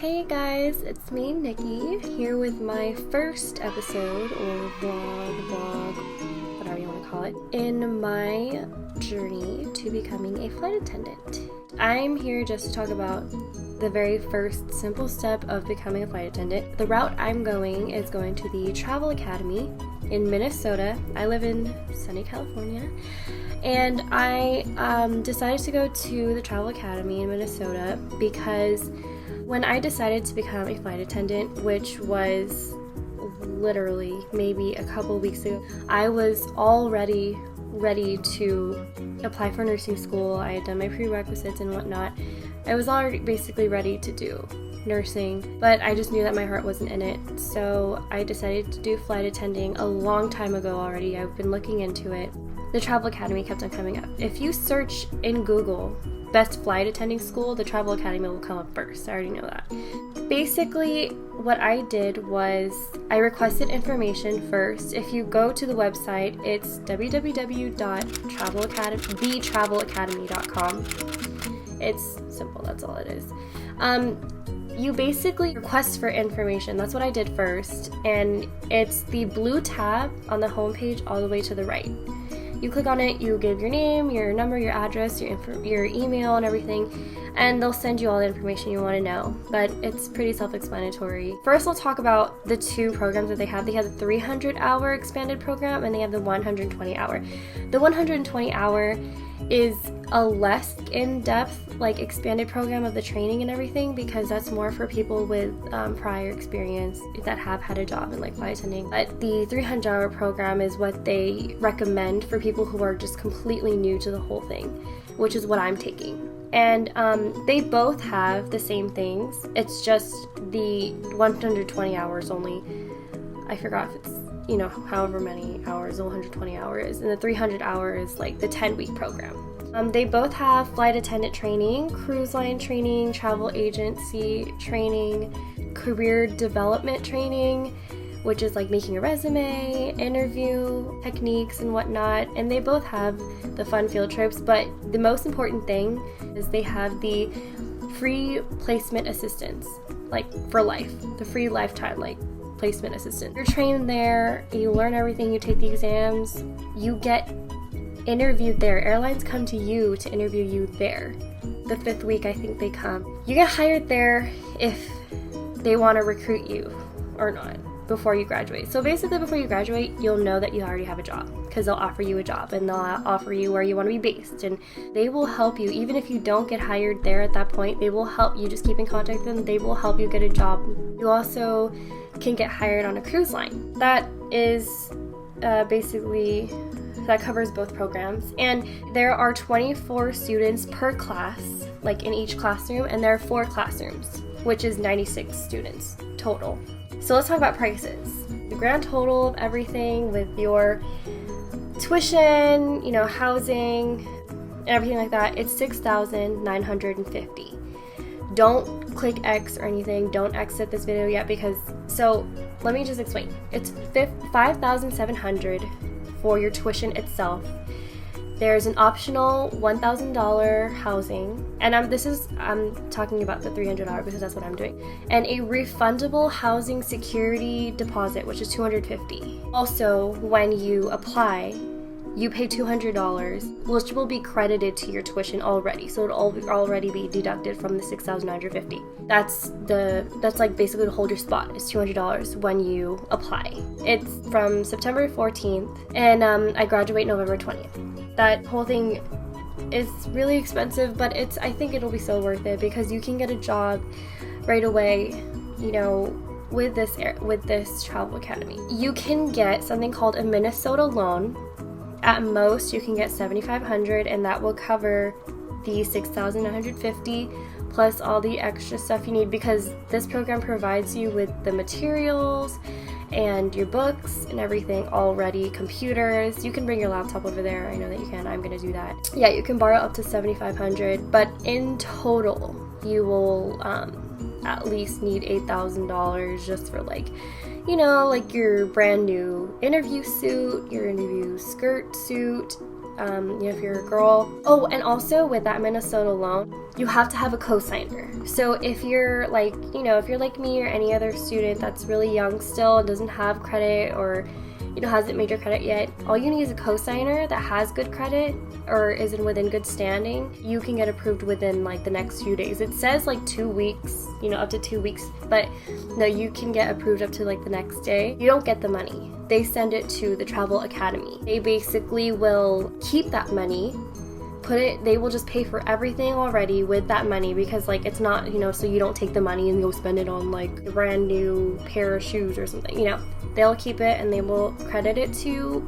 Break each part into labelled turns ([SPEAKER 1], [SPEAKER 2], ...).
[SPEAKER 1] Hey guys, it's me, Nikki, here with my first episode, or vlog, whatever you want to call it, in my journey to becoming a flight attendant. I'm here just to talk about the very first simple step of becoming a flight attendant. The route I'm going is going to the Travel Academy in Minnesota. I live in sunny California, and I decided to go to the Travel Academy in Minnesota because when I decided to become a flight attendant, which was literally maybe a couple weeks ago, I was already ready to apply for nursing school. I had done my prerequisites and whatnot. I was already basically ready to do nursing, but I just knew that my heart wasn't in it. So I decided to do flight attending a long time ago already. I've been looking into it. The Travel Academy kept on coming up. If you search in Google best flight attending school, the Travel Academy will come up first. I already know that. Basically, what I did was I requested information first. If you go to the website, it's www.thetravelacademy.com. It's simple, that's all it is. You basically request for information. That's what I did first, and it's the blue tab on the homepage all the way to the right. You click on it, you give your name, your number, your address, your email, and everything, and they'll send you all the information you want to know, but it's pretty self-explanatory. First, I'll talk about the two programs that they have. They have the 300-hour expanded program, and they have the 120-hour. The 120-hour is a less in-depth, expanded program of the training and everything, because that's more for people with prior experience that have had a job in flight attending. But the 300-hour program is what they recommend for people who are just completely new to the whole thing, which is what I'm taking. And they both have the same things. It's just the 120 hours only. I forgot if it's however many hours the 120 hour is, and the 300 hour is the 10-week program. They both have flight attendant training, cruise line training, travel agency training, career development training, which is making a resume, interview techniques and whatnot, and they both have the fun field trips, but the most important thing is they have the free placement assistance, for life, the free lifetime, placement assistant. You're trained there, you learn everything, you take the exams, you get interviewed there. Airlines come to you to interview you there. The 5th week, I think they come. You get hired there if they want to recruit you or not before you graduate. So basically, before you graduate, you'll know that you already have a job, because they'll offer you a job and they'll offer you where you want to be based, and they will help you. Even if you don't get hired there at that point, they will help you. Just keep in contact with them. They will help you get a job. You also can get hired on a cruise line. That is basically, that covers both programs. And there are 24 students per class, in each classroom, and there are 4 classrooms, which is 96 students total. So let's talk about prices. The grand total of everything with your tuition, housing, and everything like that, it's $6,950. Don't click X or anything. Don't exit this video yet, so let me just explain. It's $5,700 for your tuition itself. There's an optional $1,000 housing, and I'm talking about the 300-hour because that's what I'm doing, and a refundable housing security deposit, which is $250. Also, when you apply, you pay $200, which will be credited to your tuition already, so it'll already be deducted from the $6,950. That's basically to hold your spot. It's $200 when you apply. It's from September 14th, and I graduate November 20th. That whole thing is really expensive, but I think it'll be so worth it, because you can get a job right away, with this Travel Academy. You can get something called a Minnesota loan. At most, you can get $7,500, and that will cover the $6,950 plus all the extra stuff you need, because this program provides you with the materials and your books and everything already, computers. You can bring your laptop over there. I know that you can. I'm going to do that. Yeah, you can borrow up to $7,500, but in total, you will at least need $8,000 just for your brand new interview suit, your interview skirt suit, if you're a girl. Oh, and also with that Minnesota loan, you have to have a cosigner. So if you're like, if you're like me or any other student that's really young still and doesn't have credit or hasn't made your credit yet, all you need is a cosigner that has good credit or is within good standing. You can get approved within like the next few days. It says like 2 weeks, up to 2 weeks, but no, you can get approved up to like the next day. You don't get the money. They send it to the Travel Academy. They basically will keep that money, they will just pay for everything already with that money, because like it's not, so you don't take the money and go spend it on like a brand new pair of shoes or something, They'll keep it and they will credit it to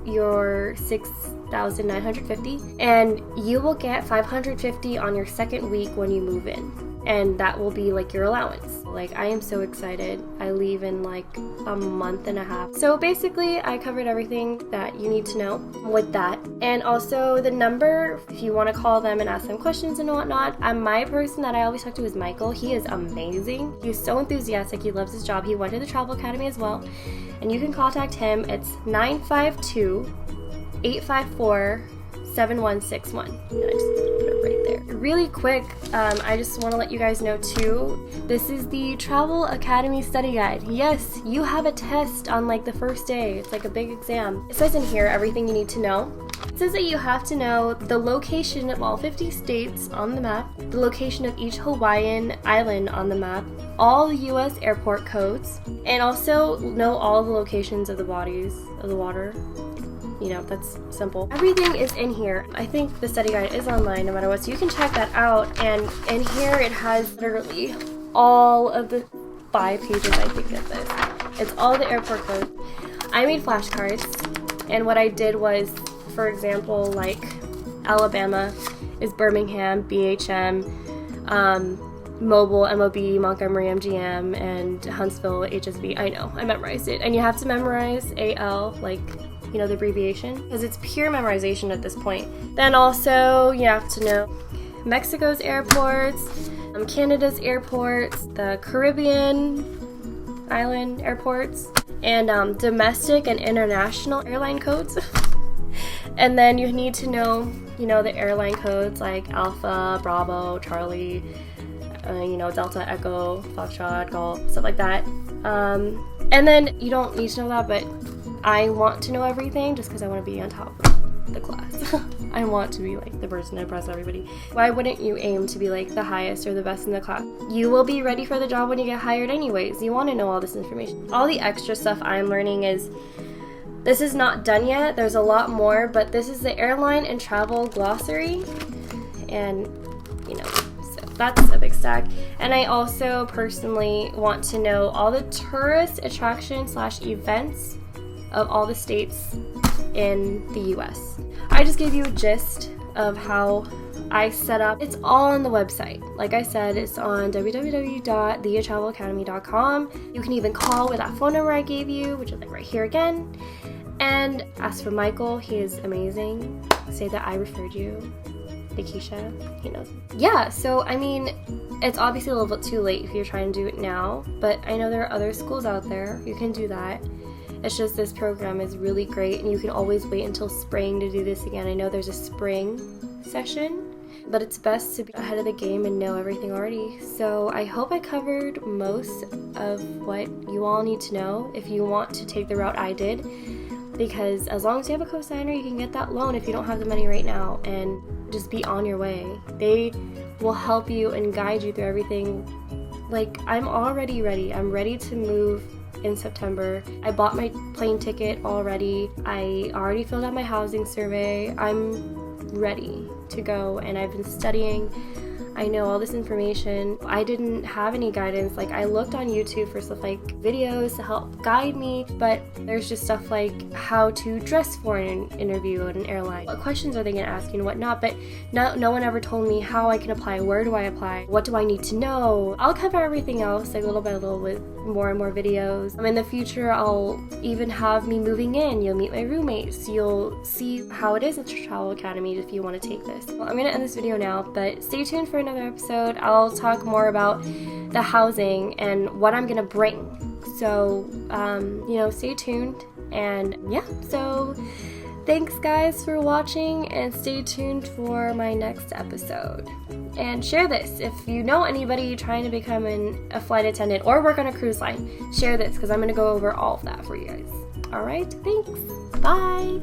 [SPEAKER 1] your $6,950, and you will get $550 on your second week when you move in, and that will be like your allowance. Like, I am so excited. I leave in like a month and a half. So basically I covered everything that you need to know with that. And also the number, if you want to call them and ask them questions and whatnot, my person that I always talk to is Michael. He is amazing. He's so enthusiastic. He loves his job. He went to the Travel Academy as well. And you can contact him. It's 952-854-7161. And I just put it right there. Really quick, I just want to let you guys know too, this is the Travel Academy study guide. Yes, you have a test on like the first day. It's like a big exam. It says in here everything you need to know. It says that you have to know the location of all 50 states on the map, the location of each Hawaiian island on the map, all the U.S. airport codes, and also know all the locations of the bodies of the water. That's simple. Everything is in here. I think the study guide is online no matter what, so you can check that out. And in here it has literally all of the 5 pages, I think, of this. It's all the airport codes. I made flashcards, and what I did was, for example, like Alabama is Birmingham, BHM, Mobile, MOB, Montgomery, MGM, and Huntsville, HSV. I know, I memorized it. And you have to memorize AL, like, the abbreviation, because it's pure memorization at this point. Then also you have to know Mexico's airports, Canada's airports, the Caribbean island airports, and domestic and international airline codes. And then you need to know, the airline codes like Alpha, Bravo, Charlie, Delta, Echo, Foxtrot, Golf, stuff like that. And then you don't need to know that, but I want to know everything just because I want to be on top of the class. I want to be like the person to impress everybody. Why wouldn't you aim to be like the highest or the best in the class? You will be ready for the job when you get hired anyways. You want to know all this information. All the extra stuff I'm learning is, this is not done yet. There's a lot more, but this is the airline and travel glossary. And, so that's a big stack. And I also personally want to know all the tourist attraction/events of all the states in the US. I just gave you a gist of how I set up. It's all on the website. Like I said, it's on www.thetravelacademy.com. You can even call with that phone number I gave you, which is like right here again, and ask for Michael. He is amazing. Say that I referred you. Nikisha, he knows. Yeah, so I mean, it's obviously a little bit too late if you're trying to do it now, but I know there are other schools out there. You can do that. It's just this program is really great, and you can always wait until spring to do this again. I know there's a spring session, but it's best to be ahead of the game and know everything already. So I hope I covered most of what you all need to know if you want to take the route I did, because as long as you have a cosigner, you can get that loan if you don't have the money right now, and just be on your way. They will help you and guide you through everything. Like, I'm already ready. I'm ready to move in September. I bought my plane ticket already. I already filled out my housing survey. I'm ready to go, and I've been studying. I know all this information. I didn't have any guidance. Like, I looked on YouTube for stuff like videos to help guide me, but there's just stuff like how to dress for an interview at an airline. What questions are they going to ask you and whatnot, but no one ever told me how I can apply, where do I apply, what do I need to know. I'll cover everything else like little by little with more and more videos. In the future, I'll even have me moving in. You'll meet my roommates. You'll see how it is at the Travel Academy if you want to take this. Well, I'm going to end this video now, but stay tuned for another episode. I'll talk more about the housing and what I'm going to bring. So, stay tuned. And yeah, so Thanks guys for watching, and stay tuned for my next episode. And share this. If you know anybody trying to become a flight attendant or work on a cruise line, share this because I'm going to go over all of that for you guys. Alright, thanks. Bye.